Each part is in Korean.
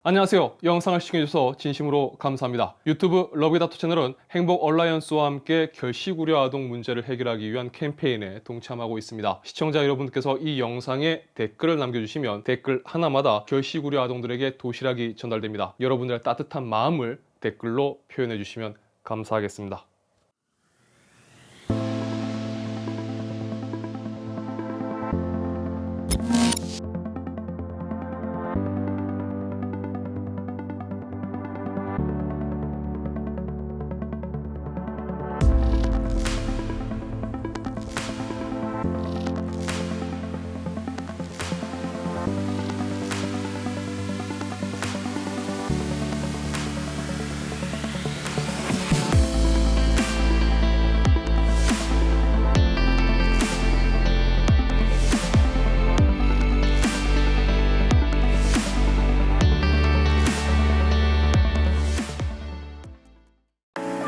안녕하세요. 영상을 시청해주셔서 진심으로 감사합니다. 유튜브 러비다투 채널은 행복 얼라이언스와 함께 결식우려 아동 문제를 해결하기 위한 캠페인에 동참하고 있습니다. 시청자 여러분께서 이 영상에 댓글을 남겨주시면 댓글 하나마다 결식우려 아동들에게 도시락이 전달됩니다. 여러분들의 따뜻한 마음을 댓글로 표현해주시면 감사하겠습니다.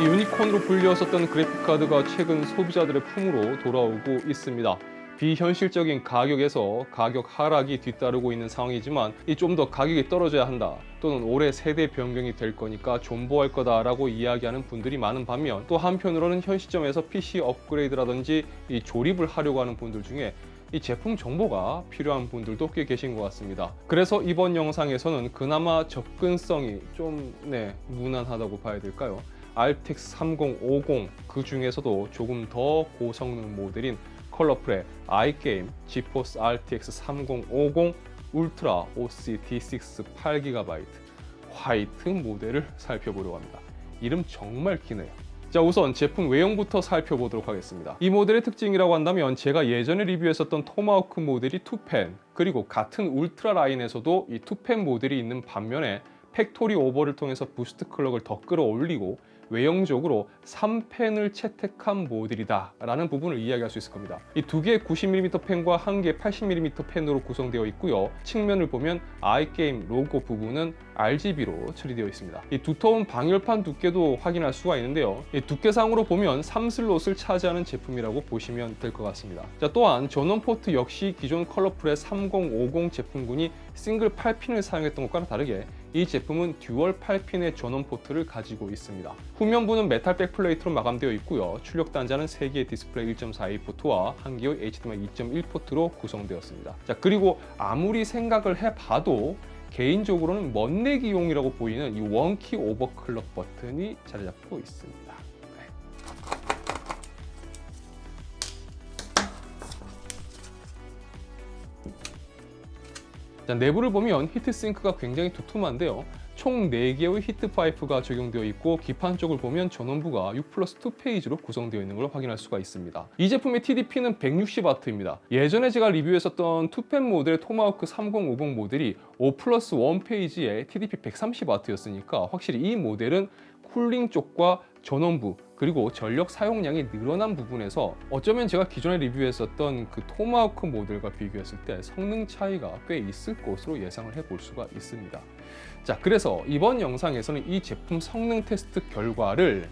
이 유니콘으로 불리웠었던 그래픽카드가 최근 소비자들의 품으로 돌아오고 있습니다. 비현실적인 가격에서 가격 하락이 뒤따르고 있는 상황이지만 이 좀 더 가격이 떨어져야 한다, 또는 올해 세대 변경이 될 거니까 존버할 거다라고 이야기하는 분들이 많은 반면, 또 한편으로는 현 시점에서 PC 업그레이드라든지 이 조립을 하려고 하는 분들 중에 이 제품 정보가 필요한 분들도 꽤 계신 것 같습니다. 그래서 이번 영상에서는 그나마 접근성이 좀 무난하다고 봐야 될까요? RTX 3050 그 중에서도 조금 더 고성능 모델인 컬러풀의 iGame 지포스 RTX 3050 울트라 OC-D6 8GB 화이트 모델을 살펴보려고 합니다. 이름 정말 기네요. 자, 우선 제품 외형부터 살펴보도록 하겠습니다. 이 모델의 특징이라고 한다면 제가 예전에 리뷰했었던 토마호크 모델이 2펜, 그리고 같은 울트라 라인에서도 이 2펜 모델이 있는 반면에 팩토리 오버를 통해서 부스트 클럭을 더 끌어올리고 외형적으로 3펜을 채택한 모델이다 라는 부분을 이야기할 수 있을 겁니다. 이 두 개의 90mm 펜과 한 개의 80mm 펜으로 구성되어 있고요. 측면을 보면 iGame 로고 부분은 RGB로 처리되어 있습니다. 이 두터운 방열판 두께도 확인할 수가 있는데요. 이 두께상으로 보면 3슬롯을 차지하는 제품이라고 보시면 될 것 같습니다. 자, 또한 전원 포트 역시 기존 컬러풀의 3050 제품군이 싱글 8핀을 사용했던 것과는 다르게 이 제품은 듀얼 8핀의 전원 포트를 가지고 있습니다. 후면부는 메탈 백플레이트로 마감되어 있고요. 출력 단자는 3개의 디스플레이 1.42 포트와 1개의 HDMI 2.1 포트로 구성되었습니다. 자, 그리고 아무리 생각을 해봐도 개인적으로는 멋내기용이라고 보이는 이 원키 오버클럭 버튼이 자리 잡고 있습니다. 자, 내부를 보면 히트싱크가 굉장히 두툼한데요. 총 4개의 히트 파이프가 적용되어 있고, 기판 쪽을 보면 전원부가 6+2 페이지로 구성되어 있는 걸 확인할 수가 있습니다. 이 제품의 TDP는 160W입니다. 예전에 제가 리뷰했었던 2펜 모델 토마호크 3050 모델이 5+1 페이지에 TDP 130W였으니까 확실히 이 모델은 쿨링 쪽과 전원부 그리고 전력 사용량이 늘어난 부분에서 어쩌면 제가 기존에 리뷰했었던 그 토마호크 모델과 비교했을 때 성능 차이가 꽤 있을 것으로 예상을 해볼 수가 있습니다. 자, 그래서 이번 영상에서는 이 제품 성능 테스트 결과를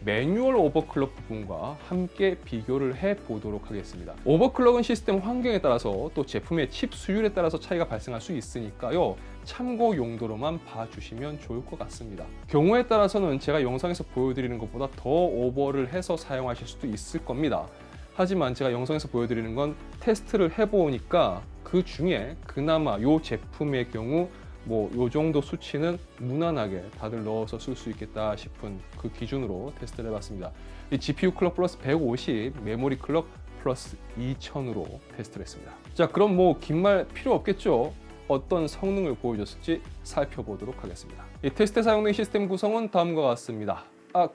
매뉴얼 오버클럭 부분과 함께 비교를 해보도록 하겠습니다. 오버클럭은 시스템 환경에 따라서 또 제품의 칩 수율에 따라서 차이가 발생할 수 있으니까요. 참고 용도로만 봐주시면 좋을 것 같습니다. 경우에 따라서는 제가 영상에서 보여드리는 것보다 더 오버를 해서 사용하실 수도 있을 겁니다. 하지만 제가 영상에서 보여드리는 건 테스트를 해보니까 그 중에 그나마 이 제품의 경우 요 정도 수치는 무난하게 다들 넣어서 쓸 수 있겠다 싶은 그 기준으로 테스트를 해봤습니다. 이 GPU 클럭 플러스 150, 메모리 클럭 플러스 2000으로 테스트를 했습니다. 자, 그럼 긴 말 필요 없겠죠? 어떤 성능을 보여줬을지 살펴보도록 하겠습니다. 이 테스트에 사용된 시스템 구성은 다음과 같습니다.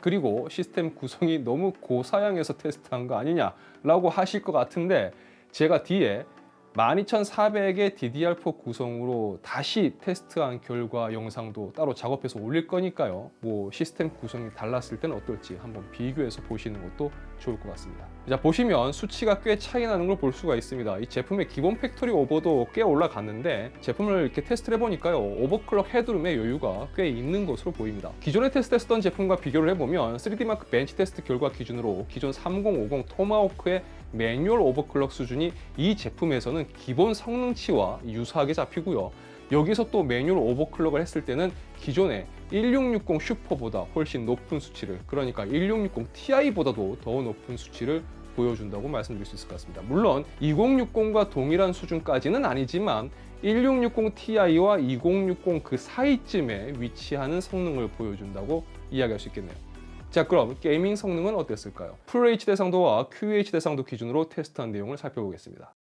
그리고 시스템 구성이 너무 고사양해서 테스트한 거 아니냐 라고 하실 것 같은데, 제가 뒤에 12400의 DDR4 구성으로 다시 테스트한 결과 영상도 따로 작업해서 올릴 거니까요. 시스템 구성이 달랐을 때는 어떨지 한번 비교해서 보시는 것도 좋을 것 같습니다. 자, 보시면 수치가 꽤 차이 나는 걸 볼 수가 있습니다. 이 제품의 기본 팩토리 오버도 꽤 올라갔는데, 제품을 이렇게 테스트를 해보니까요, 오버클럭 헤드룸의 여유가 꽤 있는 것으로 보입니다. 기존에 테스트했던 제품과 비교를 해보면 3D마크 벤치 테스트 결과 기준으로 기존 3050 토마호크의 매뉴얼 오버클럭 수준이 이 제품에서는 기본 성능치와 유사하게 잡히고요. 여기서 또 매뉴얼 오버클럭을 했을 때는 기존의 1660 슈퍼보다 훨씬 높은 수치를, 그러니까 1660 Ti보다도 더 높은 수치를 보여준다고 말씀드릴 수 있을 것 같습니다. 물론 2060과 동일한 수준까지는 아니지만 1660 Ti와 2060 그 사이쯤에 위치하는 성능을 보여준다고 이야기할 수 있겠네요. 자, 그럼 게이밍 성능은 어땠을까요? FHD 대상도와 QHD 대상도 기준으로 테스트한 내용을 살펴보겠습니다.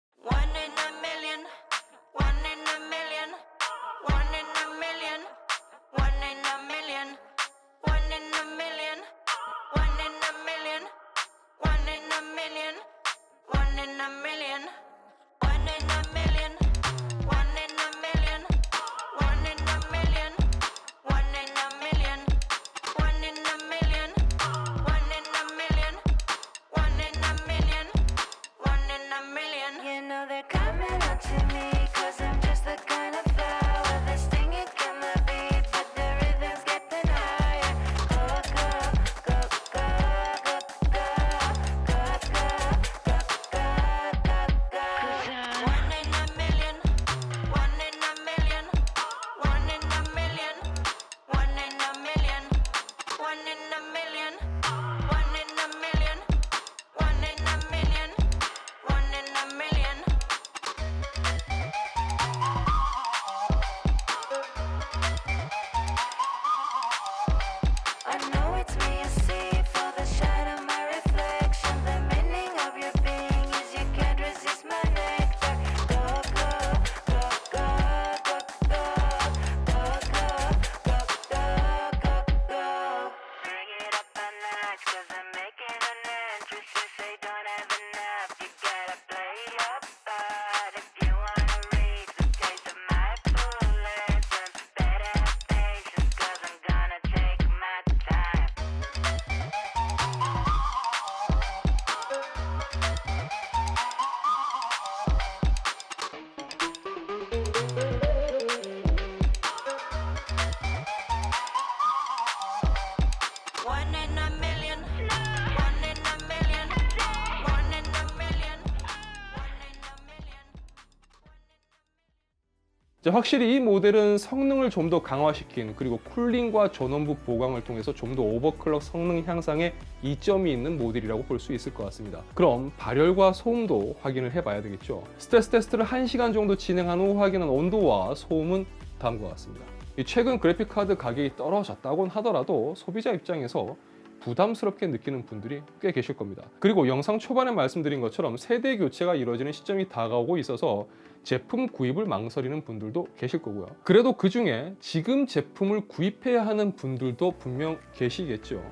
자, 확실히 이 모델은 성능을 좀 더 강화시킨, 그리고 쿨링과 전원부 보강을 통해서 좀 더 오버클럭 성능 향상에 이점이 있는 모델이라고 볼 수 있을 것 같습니다. 그럼 발열과 소음도 확인을 해봐야 되겠죠. 스트레스 테스트를 1시간 정도 진행한 후 확인한 온도와 소음은 다음과 같습니다. 최근 그래픽카드 가격이 떨어졌다곤 하더라도 소비자 입장에서 부담스럽게 느끼는 분들이 꽤 계실 겁니다. 그리고 영상 초반에 말씀드린 것처럼 세대 교체가 이루어지는 시점이 다가오고 있어서 제품 구입을 망설이는 분들도 계실 거고요. 그래도 그 중에 지금 제품을 구입해야 하는 분들도 분명 계시겠죠.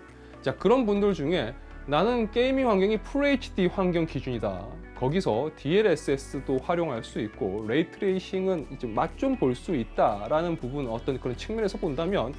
자, 그런 분들 중에 나는 게이밍 환경이 FHD 환경 기준이다, 거기서 DLSS도 활용할 수 있고 레이트레이싱은 맛 좀 볼 수 있다라는 부분, 어떤 그런 측면에서 본다면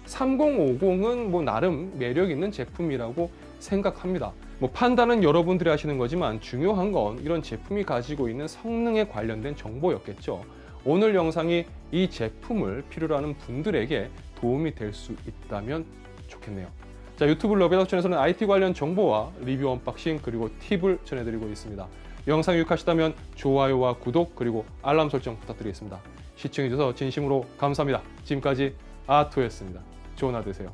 3050은 나름 매력 있는 제품이라고 생각합니다. 판단은 여러분들이 하시는 거지만 중요한 건 이런 제품이 가지고 있는 성능에 관련된 정보였겠죠. 오늘 영상이 이 제품을 필요로 하는 분들에게 도움이 될 수 있다면 좋겠네요. 자, 유튜브 러비닥션에서는 IT 관련 정보와 리뷰 언박싱 그리고 팁을 전해드리고 있습니다. 영상이 유익하시다면 좋아요와 구독 그리고 알람 설정 부탁드리겠습니다. 시청해주셔서 진심으로 감사합니다. 지금까지 아토였습니다. 좋은 하루 되세요.